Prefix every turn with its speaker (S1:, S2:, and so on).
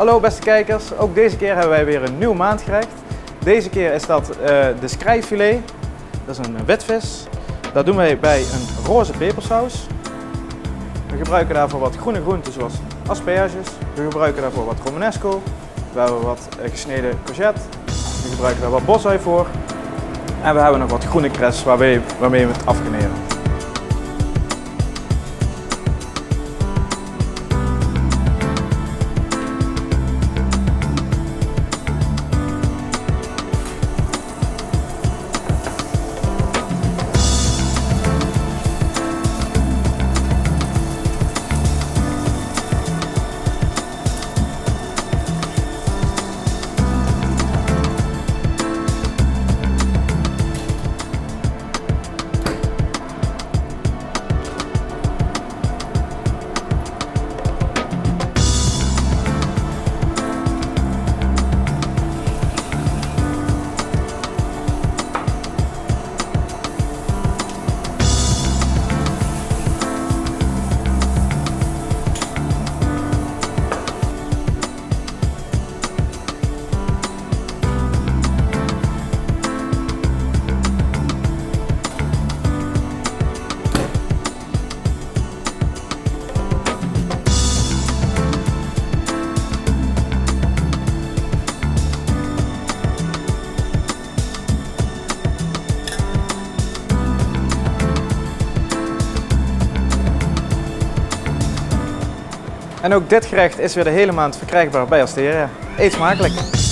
S1: Hallo beste kijkers, ook deze keer hebben wij weer een nieuw maandgerecht. Deze keer is dat de skrijfilet. Dat is een witvis. Dat doen wij bij een roze pepersaus. We gebruiken daarvoor wat groene groenten zoals asperges. We gebruiken daarvoor wat romanesco. We hebben wat gesneden courgette. We gebruiken daar wat bosui voor. En we hebben nog wat groene cress waarmee we het afkneden. En ook dit gerecht is weer de hele maand verkrijgbaar bij Asteria. Eet smakelijk!